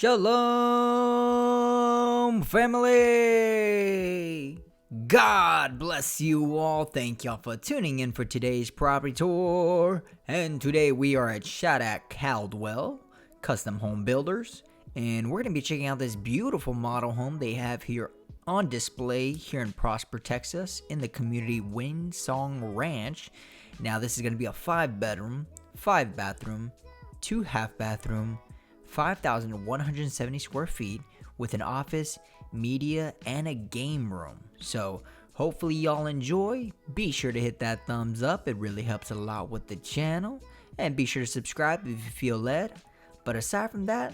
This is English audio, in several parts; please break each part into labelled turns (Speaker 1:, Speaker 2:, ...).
Speaker 1: Shalom, family! God bless you all. Thank y'all for tuning in for today's property tour. And today we are at Shattuck Caldwell Custom Home Builders. And we're going to be checking out this beautiful model home they have here on display here in Prosper, Texas in the Community of Windsong Ranch. Now this is going to be a 5-bedroom, 5-bathroom, 2 half-bathroom, 5,170 square feet with an office, media, and a game room. So hopefully y'all enjoy. Be sure to hit that thumbs up. It really helps a lot with the channel. And be sure to subscribe if you feel led. But aside from that,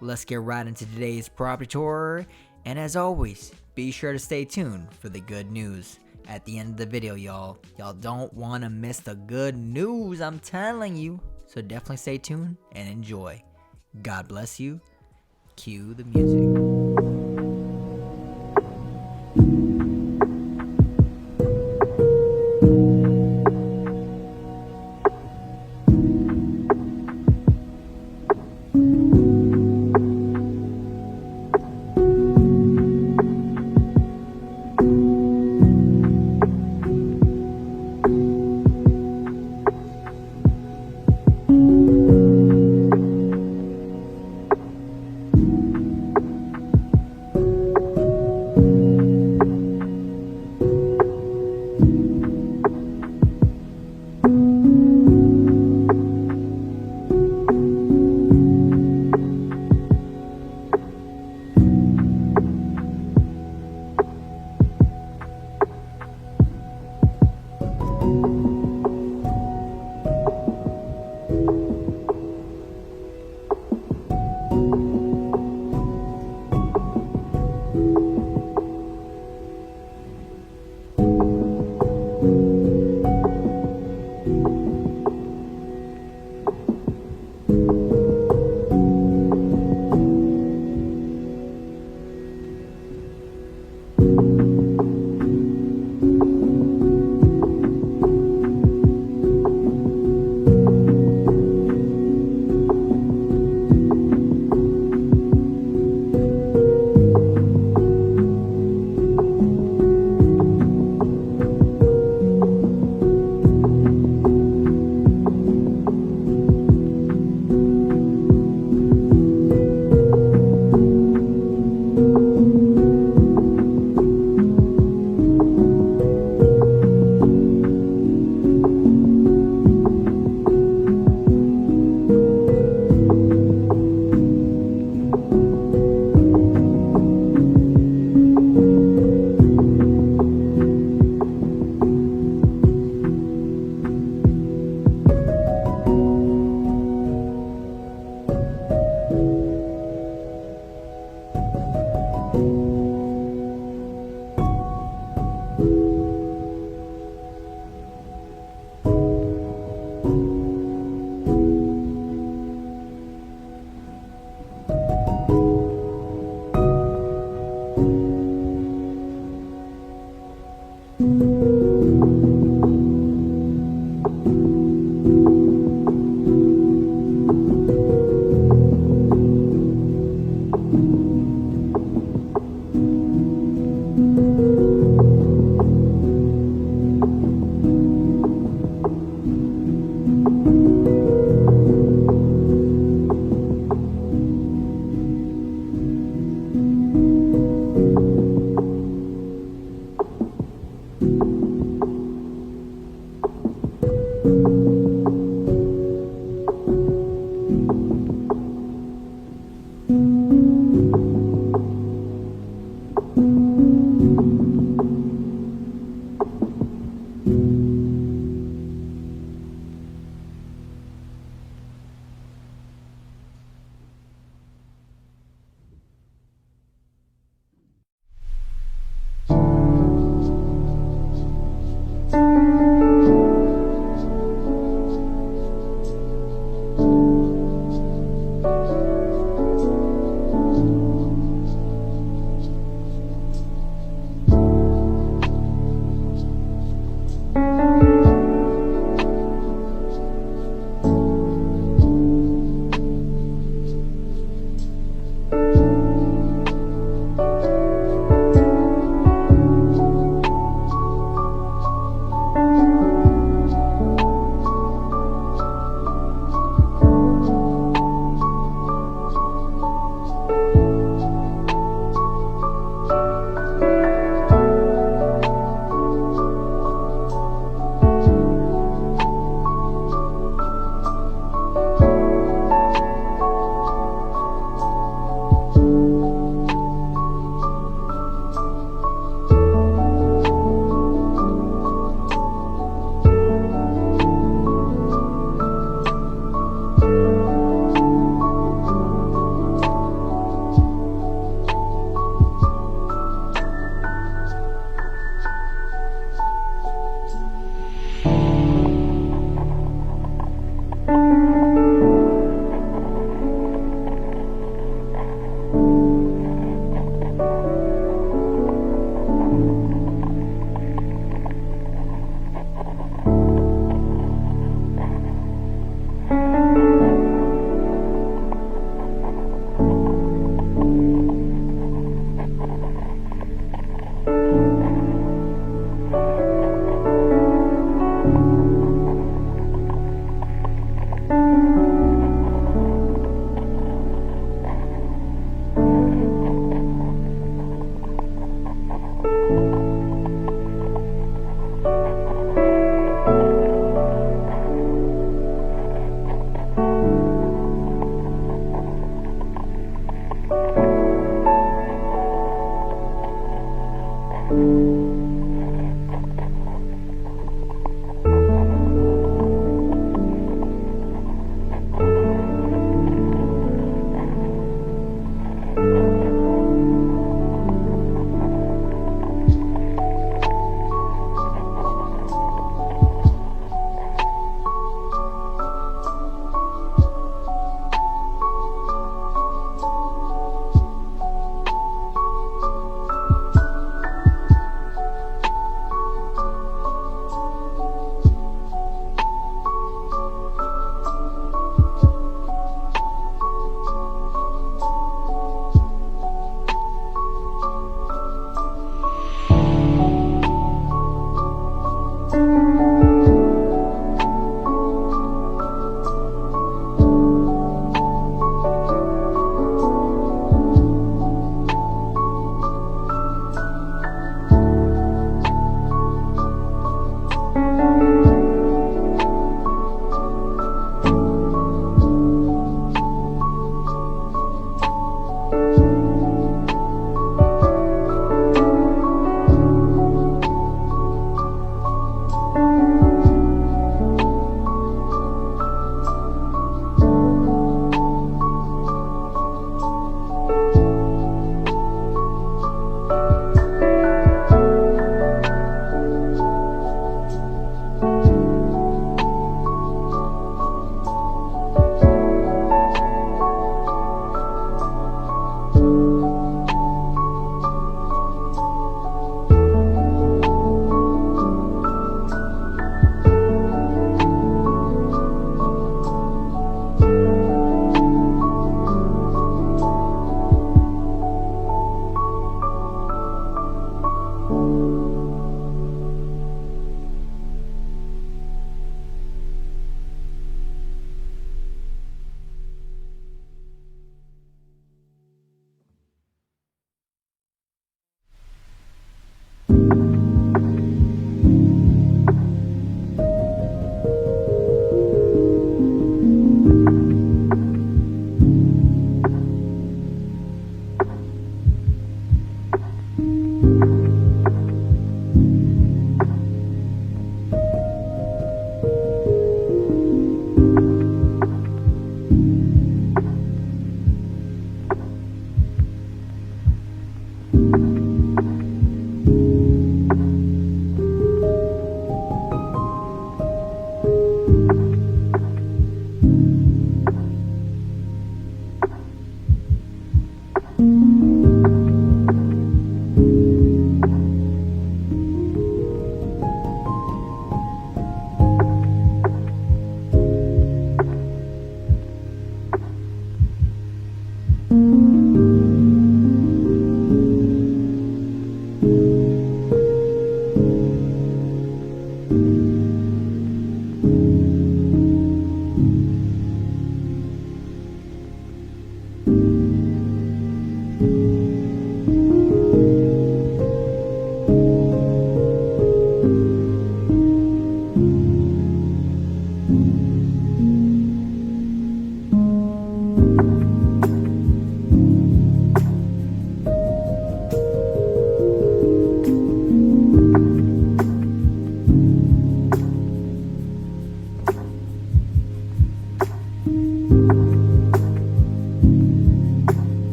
Speaker 1: let's get right into today's property tour. And as always, be sure to stay tuned for the good news at the end of the video, y'all. Y'all don't want to miss the good news, I'm telling you. So definitely stay tuned and enjoy. God bless you. Cue the music.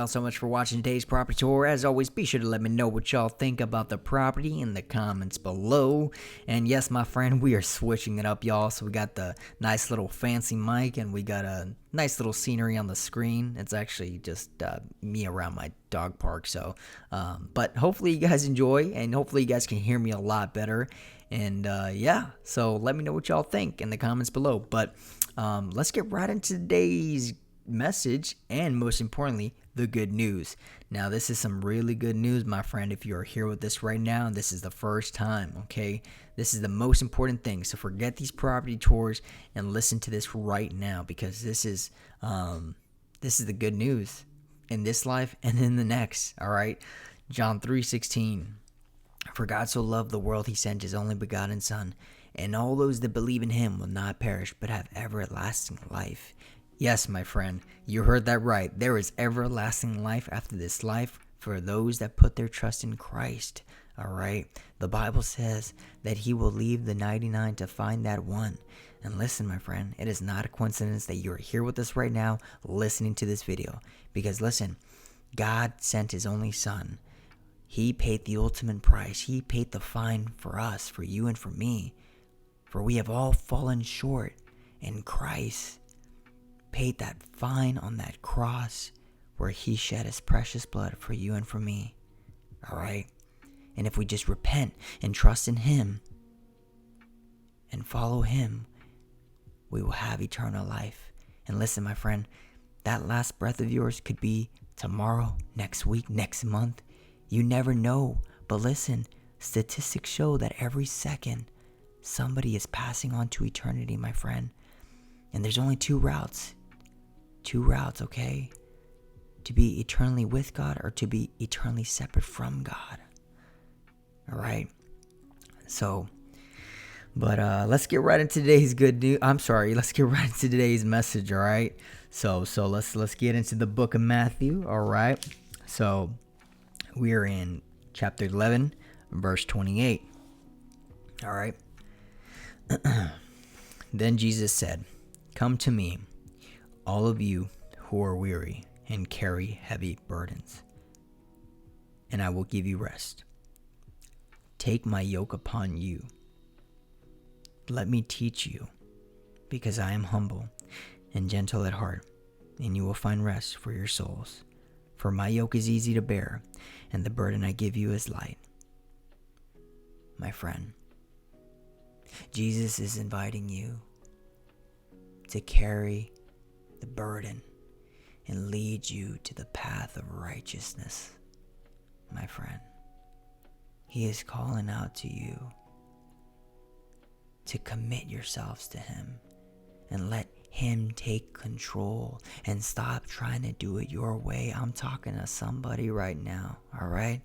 Speaker 1: y'all so much for watching today's property tour. As always, be sure to let me know what y'all think about the property in the comments below. And yes, my friend, we are switching it up, y'all. So we got the nice little fancy mic, and we got a nice little scenery on the screen. It's actually just me around my dog park. So, but hopefully you guys enjoy, and hopefully you guys can hear me a lot better. And yeah, so let me know what y'all think in the comments below. But let's get right into today's message, and most importantly, the good news. Now, this is some really good news, my friend. If you are here with us right now, this is the first time, okay? This is the most important thing. So forget these property tours and listen to this right now, because this is the good news in this life and in the next. All right, John 3:16. For God so loved the world, he sent his only begotten Son, and all those that believe in him will not perish but have everlasting life. Yes, my friend, you heard that right. There is everlasting life after this life for those that put their trust in Christ. All right. The Bible says that he will leave the 99 to find that one. And listen, my friend, it is not a coincidence that you're here with us right now listening to this video. Because listen, God sent his only Son. He paid the ultimate price. He paid the fine for us, for you and for me. For we have all fallen short, and Christ paid that fine on that cross where he shed his precious blood for you and for me. All right? And if we just repent and trust in him and follow him, we will have eternal life. And listen, my friend, that last breath of yours could be tomorrow, next week, next month. You never know. But listen, statistics show that every second somebody is passing on to eternity, my friend. And there's only two routes. Two routes, okay? To be eternally with God or to be eternally separate from God. All right? So, but let's get right into today's good news. Let's get right into today's message, all right? So let's get into the book of Matthew, all right? So, we are in chapter 11, verse 28. All right? Then Jesus said, "Come to me, all of you who are weary and carry heavy burdens, and I will give you rest. Take my yoke upon you. Let me teach you, because I am humble and gentle at heart, and you will find rest for your souls. For my yoke is easy to bear, and the burden I give you is light." My friend, Jesus is inviting you to carry the burden and lead you to the path of righteousness, my friend. He is calling out to you to commit yourselves to him and let him take control and stop trying to do it your way. I'm talking to somebody right now, all right?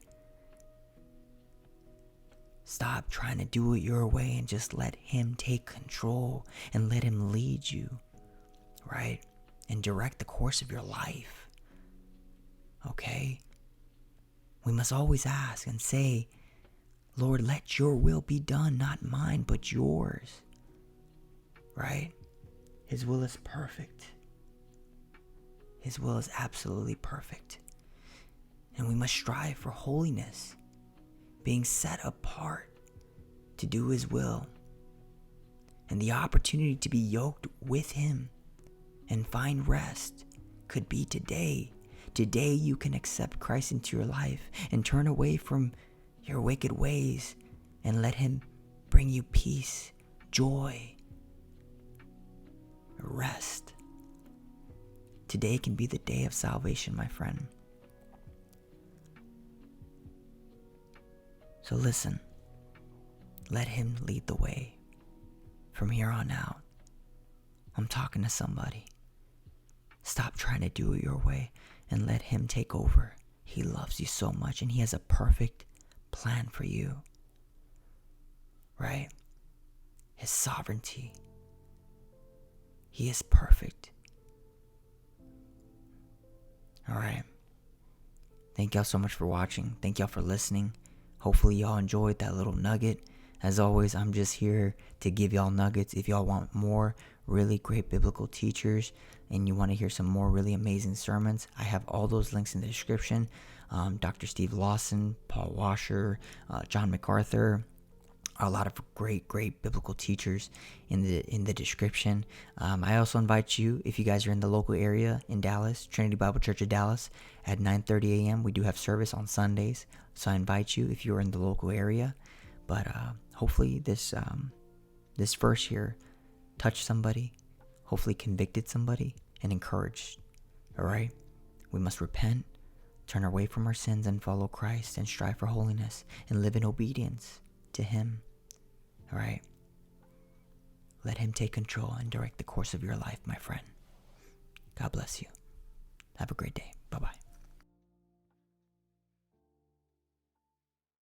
Speaker 1: Stop trying to do it your way and just let him take control and let him lead you, right? And direct the course of your life, okay? We must always ask and say, "Lord, let your will be done, not mine, but yours," right? His will is perfect. His will is absolutely perfect. And we must strive for holiness, being set apart to do his will. And the opportunity to be yoked with him and find rest could be today. Today you can accept Christ into your life and turn away from your wicked ways and let him bring you peace, joy, rest. Today can be the day of salvation, my friend. So listen, let him lead the way from here on out. I'm talking to somebody. Stop trying to do it your way and let him take over. He loves you so much, and he has a perfect plan for you, right? His sovereignty. He is perfect. All right. Thank y'all so much for watching. Thank y'all for listening. Hopefully y'all enjoyed that little nugget. As always, I'm just here to give y'all nuggets. If y'all want more really great biblical teachers and you want to hear some more really amazing sermons, I have all those links in the description. Dr. Steve Lawson, Paul Washer, John MacArthur, a lot of great biblical teachers in the description. I also invite you, if you guys are in the local area in Dallas, Trinity Bible Church of Dallas, at 9:30 a.m. we do have service on Sundays, so I invite you if you're in the local area. But hopefully this verse here touched somebody, hopefully convicted somebody, and encouraged. All right, we must repent, turn away from our sins, and follow Christ, and strive for holiness, and live in obedience to Him. All right. Let Him take control and direct the course of your life, my friend. God bless you. Have a great day.